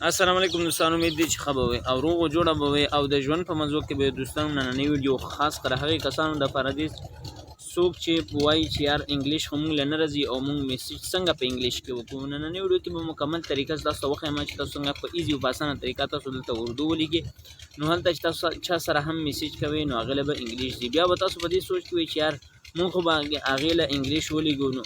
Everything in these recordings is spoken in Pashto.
السلام علیکم دوستانو، امید دی چې ښه به وئ او روغ او جوړه به وئ او د ژوند په موضوع کې به دوستانو نننۍ ویډیو خاص کر هغې کسانو دپاره دی څوک چې وایي چې یار انګلیش خو موږ له نه راځي او موږ میسج څنګه په انګلیش کې وکړو. نننۍ ویډیو کې به مکمل طریقه تاسو ته وښیم چې تاسو څنګه په ایزي او په اسانه طریقه تاسو دلته اردو ولیکئ. نو هلته چې تاسو چا سره هم میسج کوئ نو هغې له به انګلیش ځي. بیا به تاسو په دې سوچ کې وئ چې یار مونږ خو به هغې له انګلیش ولیږو، نو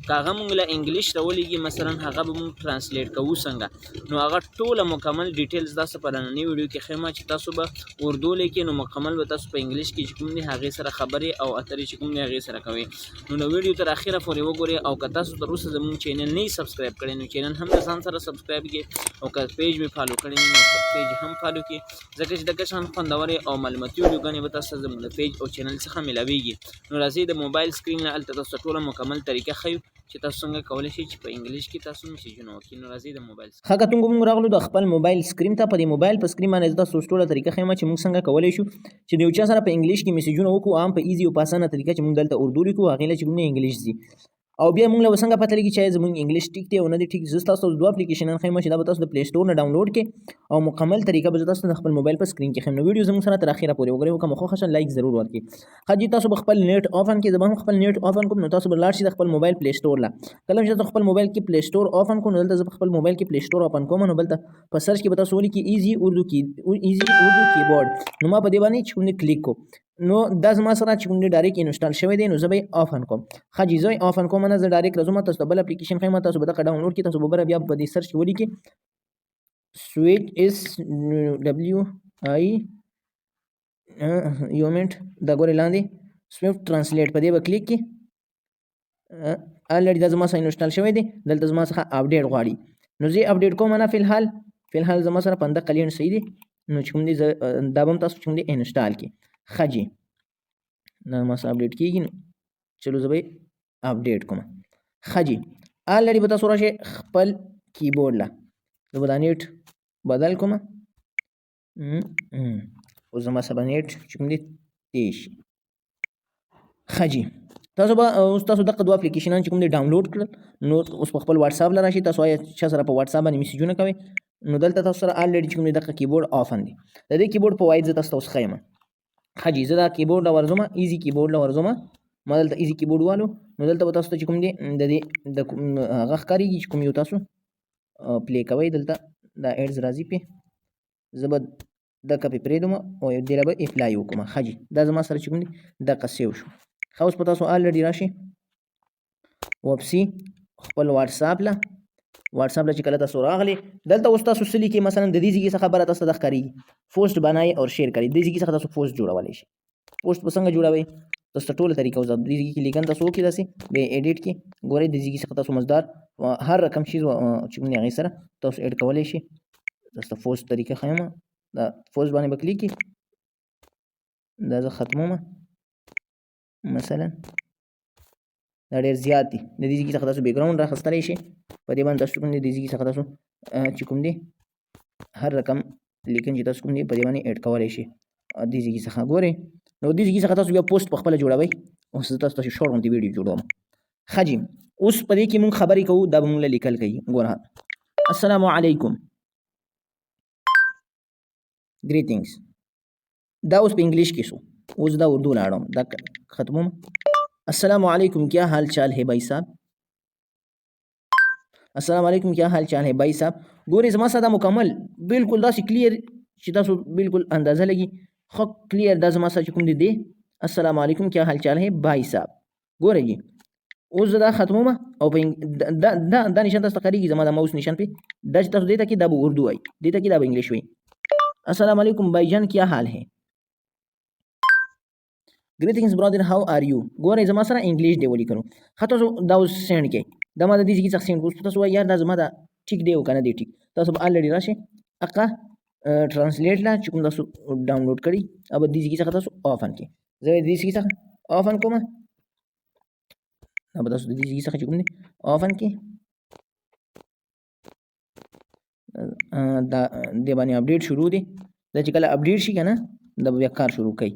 که هغه مونږ له انګلیش راولیږي مثلا هغه به مونږ ترانسلیټ کوو څنګه. نو هغه ټوله مکمل ډیټیلز تاسو په نننۍ ویډیو کې ښیم چې تاسو به اردو لیکئ نو مکمل به تاسو په انګلیش کې چې کوم دی هغې سره خبرې او اترې چې کوم دی هغې سره کوئ. نو د ویډیو تر اخره پورې وګورئ او که تاسو تر اوسه زموږ چینل نه سبسکرایب کړی نو چینل هم د ځان سره سبسکرایب کړئ او که پیج مې فالو کړی نو پیج هم فالو کړئ، ځکه چې دغه شان خوندورې او معلوماتي ویډیوګانې به تاسو زموږ د پیج او چینل څخه ملاویږي. نو راځئ د موبایل سکرین نه هلته تاسو ته ټوله مکمل طریقه ښیو چې تاسو څنګه کولی شئ چې په انګلیش کې تاسو میسیجونه وکړئ. نو راځئ د موبایل ښه کتونکو موږ راغلو د خپل موبایل سکرین ته. په دې موبایل په سکرین باندې زه تاسو ټوله طریقه ښیم چې موږ څنګه کولی شو چې د یو چا سره په انګلیش کې میسیجونه وکړو، عام په ایزي او په اسانه طریقه چې موږ دلته اردو لیکو هغې له چې کوم انګلیش ځي. او بیا موږ له به څنګه پته لګي چې زموږ انګلیش ټیک دی او نه دی ټیک. زه تاسو دوه اپلیکیشنان ښیم چې دا به تاسو د پلی سټور نه ډاونلوډ کړئ او مکمل طریقه به زه تاسو د خپل موبایل په سکرین کې ښیم. نو ویډیو زموږ سره تر اخره پورې وګورئ او که مو خوښه شه لایک ضرور ورکړئ. ښه جي تاسو به خپل نیټ اوپن کړئ، زه به هم خپل نیټ اوپن کوم. نو تاسو به لاړ شئ د خپل موبایل پلی سټور له. کله چې تاسو خپل موبایل کې پلی سټور اوپن کړو نو دلته زه په خپل موبایل کې پلی سټور اوپن کوم. نو بلته په سرچ کې به تاسو ولیکئ ایزي اردو کیبورډ. نو ما په دې باندې چې کوم دی کلیک کو نو دا زما سره چې کوم دی ډایرکټ انسټال شوی دی. نو زه به یې اوپن کوم. ښه جي زه یې اوپن کوم نه زه ډایرکټ راځم تاسو ته بل اپلیکیشن ښیم، تاسو به دغه ډاونلوډ کړئ. تاسو به بیا په دې سرچ کې ولیکئ سویچ اس ډبلیو آی یو منټ دا ګورئ لاندې سویفټ ترانسلیټ په دې به کلیک کړئ. الریډي دا زما سره انسټال شوی دی، دلته زما څخه اپډیټ غواړي. نو زه یې اپډیټ کوم نه فلحال زما سره 15 کلین صحیح دی. نو چې کوم دی دا به هم تاسو چې کوم دی انسټال کړئ. ښه جي دا ما سره اپډیټ کېږي. نو چلو زه به یې اپډیټ کوم. ښه جي الریډي به تاسو راشئ خپل کیبورډ له. زه به دا نیټ بدل کوم اوس زما سره به نیټ چې کوم دی تېز شي. ښه جي تاسو به اوس تاسو دغه دوه اپلیکیشنان چې کوم دی ډاونلوډ کړل نو اوس په خپل واتساپ له راشئ. تاسو آیا چا سره په واتساپ باندې میسیجونه کوئ نو دلته تاسو سره الریډي چې کوم دی دغه کیبورډ اوپن دی. د دې کیبورډ په وایډ زه تاسو ته اوس ښیم. ښه جي زه دا کیبورډ له ورځم ایزي کیبورډ له ورځم. ما دلته ایزي کیبورډ والو نو دلته به تاسو ته چې کوم دی د دې د هغه ښکارېږي چې کوم یو تاسو پلی کوئ. دلته دا ایډز راځي پې زه به دغه پې پرېږدم او دې له به اپلای وکړم. ښه جي دا زما سره چې کوم دی دغه سیو شو. ښه اوس په تاسو الریډي راشئ واپسي خپل واتساپ له چې کله تاسو راغلي دلته اوس تاسو څه لیکئ. مثلا د دې ځای څخه خبره تاسو ته د ښکارېږي پوسټ بنایئ اور شیر کړئ. دې ځای څخه تاسو پوسټ جوړولی شئ. پوسټ به څنګه جوړوئ تاسو ته ټوله طریقه وضاحت. دې ځای کې لیکن تاسو وکړئ داسې بیا ایډیټ کې ګورئ د ځای څخه تاسو مزدار هر رقم شي چې کوم دی هغې سره تاسو ایډ کولی شئ. تاسو ته پوسټ طریقه ښیم. دا پوسټ باندې به کلیک کړئ. دا زه ختموم مثلا دا ډېر زیات دي. د دې ځای څخه تاسو بیکګراوند راخیستلی شئ. په دې باندې تاسو کوم دی د دې ځای څخه تاسو چې کوم دی هر رقم لیکن چې تاسو کوم دی په دې باندې ایډ کولی شئ. دې ځای څخه ګورئ نو دې ځای څخه تاسو بیا پوسټ په خپله جوړوئ. اوس زه تاسو ته شورټ غوندې ویډیو جوړوم. ښه جي اوس په دې کې مونږ خبرې کوو دا به مونږ له لیکل کوي. ګوره السلام علیکم greetings دا اوس په انګلیش کې شو. اوس دا اردو لاړم دا ختموم. السلام علیکم کیا حال چال ہے بھائی صاحب. السلام علیکم کیا حال چال ہے بھائی صاحب. ګورئ زما سره دا مکمل بالکل داسې کلیر چې تاسو بالکل اندازه لګي ښه کلیر دا زما سره چې کوم دی السلام علیکم کیا حال چال ہے بھائی صاحب. ګورئ جي اوس زه دا ختموم او په دا نشان تاسو ته ښکارېږي زما د ماوس نشان پې دا چې تاسو دې ته کې دا به اردو وایي دې ته کې دا به انګلیش وایي. السلام علیکم بھائی جان کیا حال ہے. greetings brother how are you. ګورئ زما سره انګلیش دی ولیکلو. ښه تاسو دا اوس سینډ کړئ. دا ما د دې ځای څخه سینډ کړو. تاسو وایئ یار دا زما دا ټیک دی او که نه دی ټیک. تاسو به الریډي راشئ هغه ټرانسلیټ له چې کوم تاسو ډاونلوډ کړي او به دې ځای څخه تاسو اوپن کړئ. زه یې دې ځای څخه اوپن کوم. دا به تاسو د دې ځای څخه چې کوم دی اوپن کړئ. دا دې باندې اپډیټ شروع دی. دا چې کله اپډیټ شي که نه دا به بیا کار شروع کوي.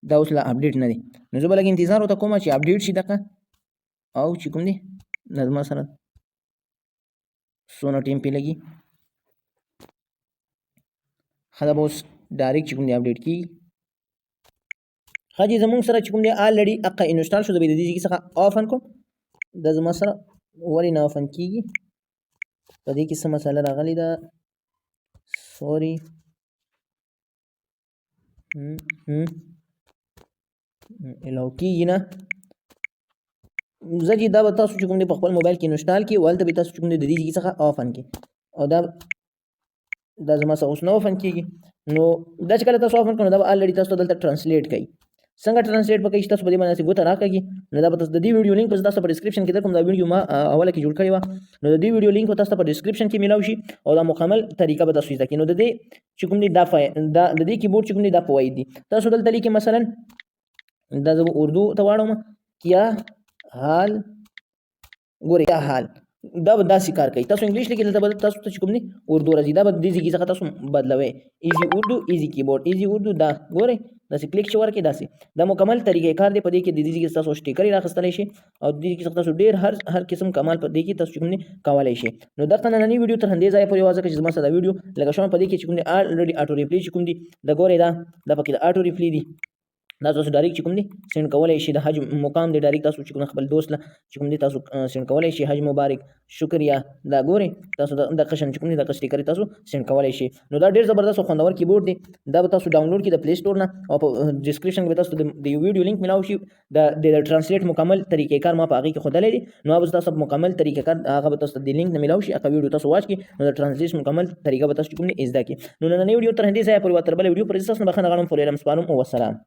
دا اوس لا اپډیټ نه دی نو زه به لږ انتظار ورته کوم چې اپډیټ شي دغه او چې کوم دی دا زما سره څونه ټایم پې لګي دا به اوس ډایرکټ چې کوم دی اپډیټ کېږي. ښه جي زمونږ سره چې کوم دی الریډي هغه انسټال شو. زه به د دې ځای څخه آفن کوم. دا زما سره ولې نه آفن کېږي؟ په دې کې څه مسله راغلې ده؟ سوري الاو کېږي نه. زه چې دا به تاسو چې کوم دی په خپل موبایل کې انسټال کړئ، هلته به تاسو چې کوم دی د دې ځای څخه آفن کړئ. او دا زما سره اوس نه آفن کېږي. نو دا چې کله تاسو آفن کړئ نو دا به الریډي تاسو ته دلته ټرانسلیټ کوي. څنګه ټرانسلیټ به کوي چې تاسو په دې باندې ګوته راکاږي. نو دا به تاسو د دې ویډیو لینک به تاسو په ډسکرپشن کې درکوم. دا ویډیو ما اوله کې جوړ کړې وه. نو د دې ویډیو لینک به تاسو په ډسکرپشن کې میلاو شي او دا مکمل طریقه به تاسو زده کړئ. نو د دې چې کوم دی دا د دې کیبورډ چې کوم دی دا فواید دي. تاسو دلته لیکئ مثلا دا زه اردو ته واړوم. کیا حال ګورئ کیا حال. دا به داسې کار کوي. تاسو انګلیش لیکئ دلته به تاسو ته چې کوم دی اردو راځي. دا به د دې ځای څخه تاسو بدلوئ. ایزي اردو ایزي کیبورډ ایزي اردو. دا ګورئ داسې کلیک چې ورکړئ داسې. دا مکمل طریقې کار دی. په دې کې د دې ځای تاسو سټیکر یې راخیستلی شي او د دې کې تاسو ډېر هر قسم کمال په دې کې تاسو چې کوم دی کولی شي. نو دغه نننۍ ویډیو تر همدې ځایه پورې وه ځکه چې زما سره دا ویډیو لکه شوم په دې کې چې کوم دی الریډي اټو ریپلی چې کوم دی دا ګورئ دا پکې د اټو ریپلی دی. دا تاسو ډایرکټ چې کوم دی سینډ کولی شي. د حج مقام دی ډایرکټ تاسو چې کوم خپل دوست له چې کوم دی تاسو سینډ کولی شي. حج مبارک شکریه. دا ګورئ تاسو د قشن چې کوم دی د سټیکر تاسو سینډ کولی شي. نو دا ډېر زبردست او خوندور کیبورډ دی. دا به تاسو ډاونلوډ کړئ د پلی سټور نه او په ډسکرپشن کې به تاسو د یو ویډیو لینک میلاو شي. د ټرانسلیټ مکمل طریقې کار ما په هغې کې ښودلی دی. نو هغه به تاسو مکمل طریقې کار هغه به تاسو د لینک نه میلاو شي. هغه ویډیو تاسو واچ کړئ نو د ټرانسلیټ مکمل طریقه به تاسو چې کوم دی زده کړئ. نو نننۍ ویډیو تر همدې ځایه پورې وه. تر بله ویډیو پورې زه تاسو نه بخښنه غواړم. فور علم سپارم. والسلام.